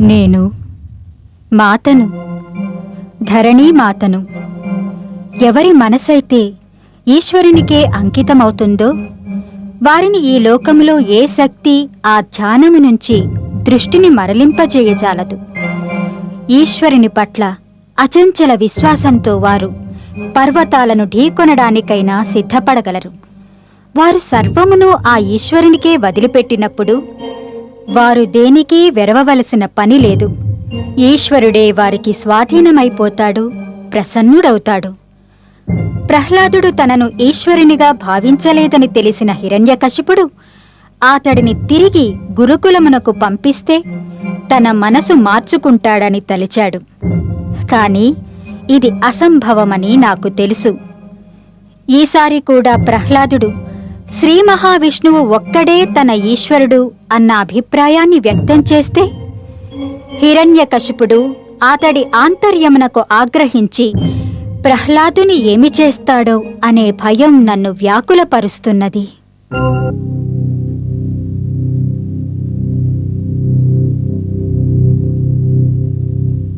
నేను మాతను, ధరణీ మాతను. ఎవరి మనసైతే ఈశ్వరునికే అంకితమవుతుందో వారిని ఈ లోకములో ఏ శక్తి ఆ ధ్యానము నుంచి దృష్టిని మరలింపజేయజాలదు. ఈశ్వరుని పట్ల అచంచల విశ్వాసంతో వారు పర్వతాలను ఢీకొనడానికైనా సిద్ధపడగలరు. వారు సర్వమును ఆ ఈశ్వరునికే వదిలిపెట్టినప్పుడు వారు దేనికీ వెరవవలసిన పని లేదు. ఈశ్వరుడే వారికి స్వాధీనమైపోతాడు, ప్రసన్నుడవుతాడు. ప్రహ్లాదుడు తనను ఈశ్వరునిగా భావించలేదని తెలిసిన హిరణ్యకశిపుడు అతడిని తిరిగి గురుకులమునకు పంపిస్తే తన మనసు మార్చుకుంటాడని తలిచాడు. కాని ఇది అసంభవమని నాకు తెలుసు. ఈసారి కూడా ప్రహ్లాదుడు శ్రీ మహావిష్ణువు ఒక్కడే తన ఈశ్వరుడు అన్న అభిప్రాయాన్ని వ్యక్తం చేస్తే హిరణ్యకశిపుడు అతడి ఆంతర్యమునకు ఆగ్రహించి ప్రహ్లాదుని ఏమి చేస్తాడో అనే భయం నన్ను వ్యాకులపరుస్తున్నది.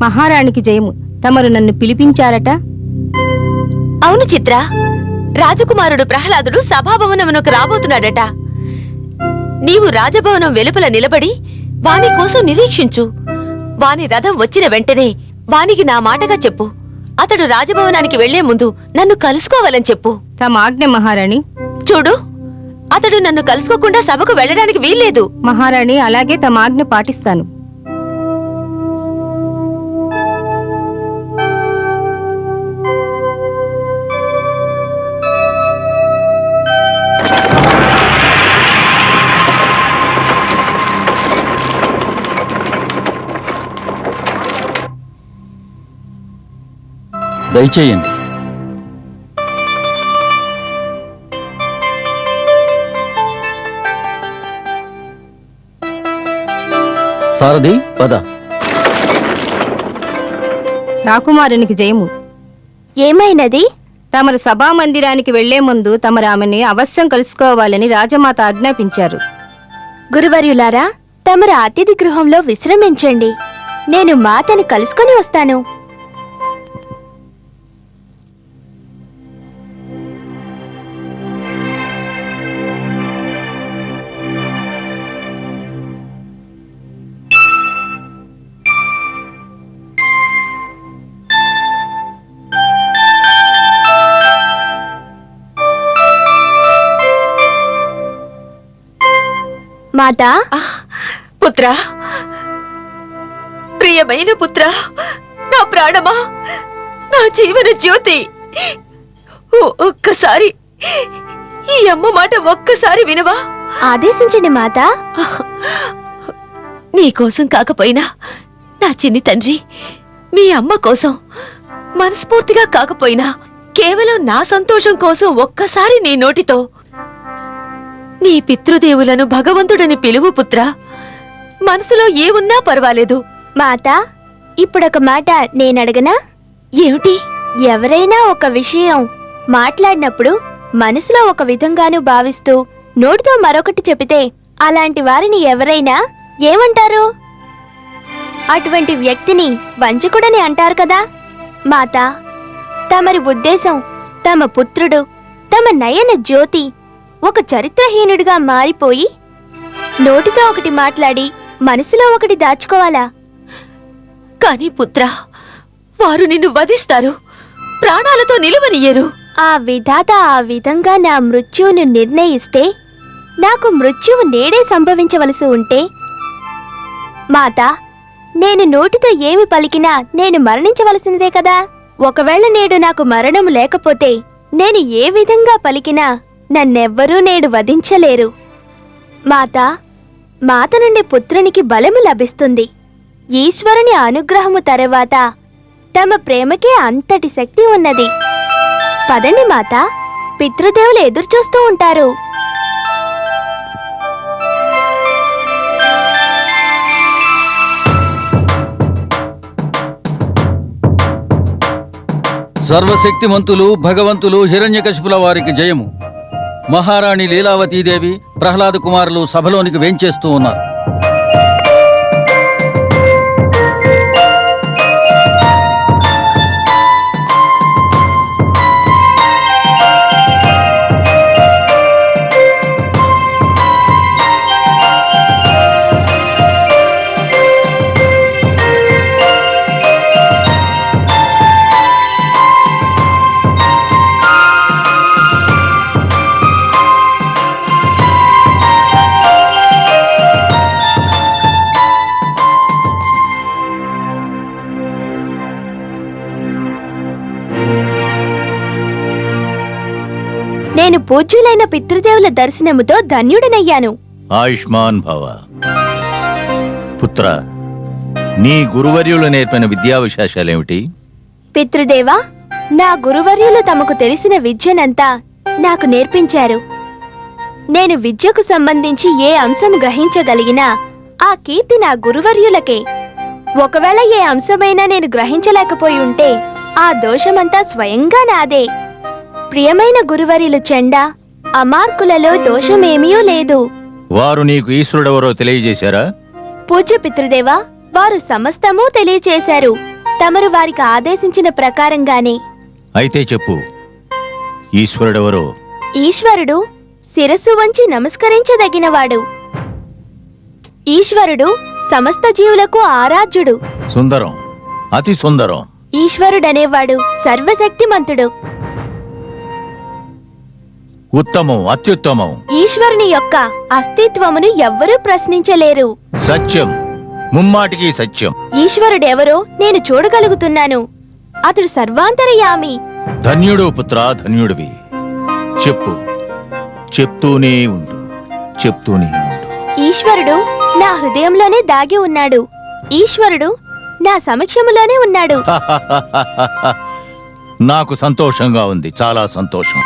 మహారాణికి జయము. తమరు నన్ను పిలిపించారట? అవును చిత్ర, రాజకుమారుడు ప్రహ్లాదుడు సభాభవనమునకు రాబోతున్నాడట. నీవు రాజభవనం వెలుపల నిలబడి వాని కోసం నిరీక్షించు. వాని రథం వచ్చిన వెంటనే వానికి నా మాటగా చెప్పు. అతడు రాజభవనానికి వెళ్లే ముందు నన్ను కలుసుకోవాలని చెప్పు. తమ ఆజ్ఞ మహారాణి. చూడు, అతడు నన్ను కలుసుకోకుండా సభకు వెళ్లడానికి వీల్లేదు. మహారాణి, అలాగే తమ ఆజ్ఞ పాటిస్తాను. దయచేయండి. సారథి పద. రాకుమారునికి జయము. ఏమైనది? తమరు సభామందిరానికి వెళ్లే ముందు తమరు ఆమెని అవశ్యం కలుసుకోవాలని రాజమాత ఆజ్ఞాపించారు. గురువర్యులారా, తమరు అతిథి గృహంలో విశ్రమించండి. నేను మాతని కలుసుకొని వస్తాను. మాతా, పుత్ర, ప్రియమైన పుత్ర, నా ప్రాణమా, నా జీవన జ్యోతి, ఒక్కసారి ఈ అమ్మ మాట ఒక్కసారి వినవా? ఆదేశించండి మాతా. నీకోసం కాకపోయినా నా చిన్ని తండ్రి, మీ అమ్మ కోసం మనస్ఫూర్తిగా కాకపోయినా కేవలం నా సంతోషం కోసం ఒక్కసారి నీ నోటితో నీ పితృదేవులను భగవంతుడని పిలువు పుత్ర. మనసులో ఏమున్నా పర్వాలేదు. మాతా, ఇప్పుడొక మాట నేనడగనా? ఏమిటి? ఎవరైనా ఒక విషయం మాట్లాడినప్పుడు మనసులో ఒక విధంగాను భావిస్తూ నోటితో మరొకటి చెబితే అలాంటి వారిని ఎవరైనా ఏమంటారు? అటువంటి వ్యక్తిని వంచకుడని అంటారు కదా. మాతా, తమరి ఉద్దేశం తమ పుత్రుడు, తమ నయన జ్యోతి ఒక చరిత్రహీనుడిగా మారిపోయి నోటితో ఒకటి మాట్లాడి మనసులో ఒకటి దాచుకోవాలా? కాని పుత్ర, వారు నిన్ను వధిస్తారు, ప్రాణాలతో నిలువనియ్యరు. ఆ విధాత ఆ విధంగా నా మృత్యువును నిర్ణయిస్తే నాకు మృత్యువు నేడే సంభవించవలసి ఉంటే, మాతా, నేను నోటితో ఏమి పలికినా నేను మరణించవలసిందే కదా. ఒకవేళ నేడు నాకు మరణము లేకపోతే నేను ఏ విధంగా పలికినా నన్నెవ్వరూ నేడు వధించలేరు. మాతా, మాత నుండి పుత్రునికి బలము లభిస్తుంది. ఈశ్వరుని అనుగ్రహము తరువాత తమ ప్రేమకే అంతటి శక్తి ఉన్నది. పదండి మాతా, పితృదేవులు ఎదురుచూస్తూ ఉంటారు. సర్వశక్తిమంతులు భగవంతులు హిరణ్యకశిపుల వారికి జయము. మహారాణి లీలావతీదేవి, ప్రహ్లాద కుమారులు సభలోనికి వేంచేస్తూ ఉన్నారు. నేను పూజ్యులైన పితృదేవుల దర్శనముతో ధన్యుడనయ్యాను. ఆయుష్మాన్ భవ. పుత్ర, నీ గురువర్యులు నేర్పిన విద్యా విశేషాలేమిటి? పితృదేవా, నా గురువర్యులు తమకు తెలిసిన విద్యనంతా నాకు నేర్పించారు. నేను విద్యకు సంబంధించి ఏ అంశం గ్రహించగలిగినా ఆ కీర్తి నా గురువర్యులకే. ఒకవేళ ఏ అంశమైనా నేను గ్రహించలేకపోయి ఉంటే ఆ దోషమంతా స్వయంగా నాదే. ప్రియమైన గురువర్యులు చెండా, అమార్కులలో దోషమేమీ లేదు. వారు నీకు ఈశ్వరుడెవరో తెలియజేశారా? పూజ్య పితృదేవా, వారు సమస్తమూ తెలియచేశారు. తమరు వారికి ఆదేశించిన ప్రకారంగానే. అయితే చెప్పు, ఈశ్వరుడెవరో? ఈశ్వరుడు శిరస్సు వంచి నమస్కరించదగినవాడు. ఈశ్వరుడు సమస్త జీవులకు ఆరాధ్యుడు. సుందరం, అతి సుందరం. ఈశ్వరుడనేవాడు సర్వశక్తిమంతుడు. ఉత్తమం, అత్యుత్తమం. ఈశ్వరుని యొక్క అస్తిత్వమును ఎవ్వరూ ప్రశ్నించలేరు. సత్యం, ముమ్మాటికి సత్యం. ఈశ్వరుడెవరో నేను చూడగలుగుతున్నాను. అతడు సర్వాంతరయామి. ధన్యుడు పుత్ర, ధన్యుడివి. చెప్పు, చెప్తూనే ఉండు, చెప్తూనే ఉండు. ఈశ్వరుడు నా హృదయంలోనే దాగి ఉన్నాడు. ఈశ్వరుడు నా సమక్షములోనే ఉన్నాడు. నాకు సంతోషంగా ఉంది, చాలా సంతోషం.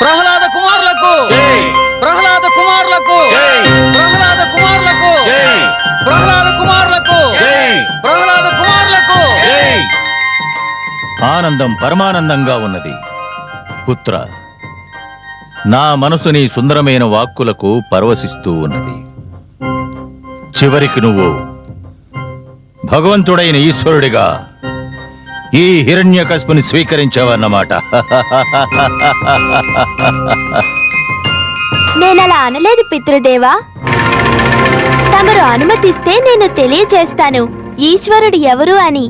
ప్రహ్లాద కుమారులకు జై! ప్రహ్లాద కుమారులకు జై! ప్రహ్లాద కుమారులకు జై! ప్రహ్లాద కుమారులకు జై! ప్రహ్లాద కుమారులకు జై! ఆనందం పరమానందంగా ఉన్నది. పుత్ర, నా మనసు నీ సుందరమైన వాక్కులకు పరవశిస్తూ ఉన్నది. చివరికి నువ్వు భగవంతుడైన ఈశ్వరుడిగా ఈ హిరణ్యకశిపుని స్వీకరించావన్నమాట. నేనలా అనలేదు పితృదేవా. తమరు అనుమతిస్తే నేను తెలియజేస్తాను ఈశ్వరుడు ఎవరు అని.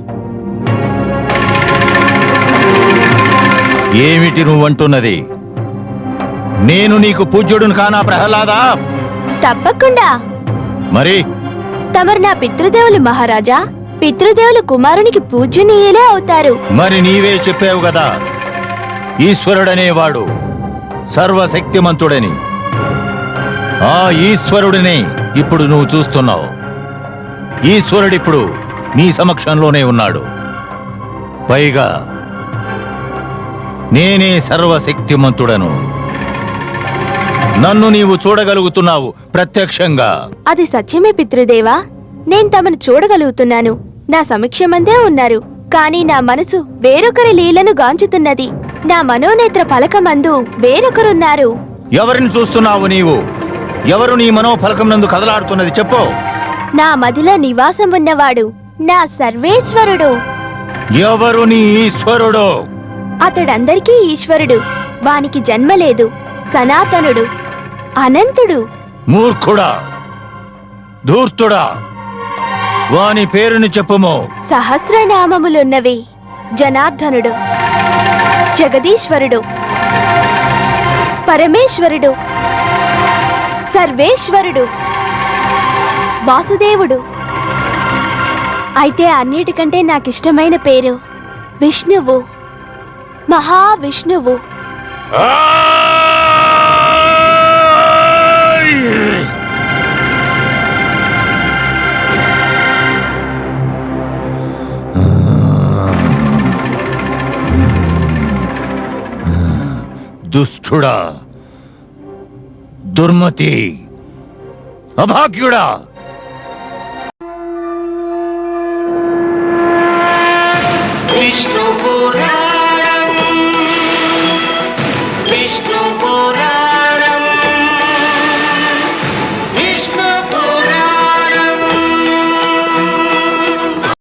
ఏమిటి నువ్వంటున్నది? నేను నీకు పూజ్యుడును కానా ప్రహ్లాదా? తప్పకుండా. మరి తమరు నా పితృదేవులు మహారాజా. పితృదేవులు కుమారునికి పూజనీయులే అవుతారు. మరి నీవే చెప్పావు కదా, ఈశ్వరుడనేవాడు సర్వశక్తిమంతుడని. ఆ ఈశ్వరుడిని ఇప్పుడు నువ్వు చూస్తున్నావు. ఈశ్వరుడిప్పుడు నీ సమక్షంలోనే ఉన్నాడు. పైగా నేనే సర్వశక్తిమంతుడను. నన్ను నీవు చూడగలుగుతున్నావు ప్రత్యక్షంగా. అది సత్యమే పితృదేవా. నేను తమను చూడగలుగుతున్నాను. నా సమక్షమందే ఉన్నారు. కానీ నా మనసు వేరొకరి లీలను గాంచుతున్నది. నా మనోనేత్ర పలకమందు వేరొకరున్నారు. ఎవరిని చూస్తున్నావు నీవు? ఎవరు నీ మనోఫలకం నందు కదలాడుతున్నది చెప్పు. నా మదిలో నివాసం ఉన్నవాడు నా సర్వేశ్వరుడు. ఎవరు నీ ఈశ్వరుడు? అతడందరికీ ఈశ్వరుడు. వానికి జన్మ లేదు. సనాతనుడు, అనంతుడు. మూర్ఖుడా, ధూర్తుడా, వాని పేరుని చెప్పుము. సహస్రనామములున్నవి. జనార్దనుడు, జగదీశ్వరుడు, పరమేశ్వరుడు, సర్వేశ్వరుడు, వాసుదేవుడు. అయితే అన్నిటికంటే నాకిష్టమైన పేరు విష్ణువు, మహావిష్ణువు. దుష్టుడా, దుర్మతి, అభాగ్యుడా, విష్ణుపురా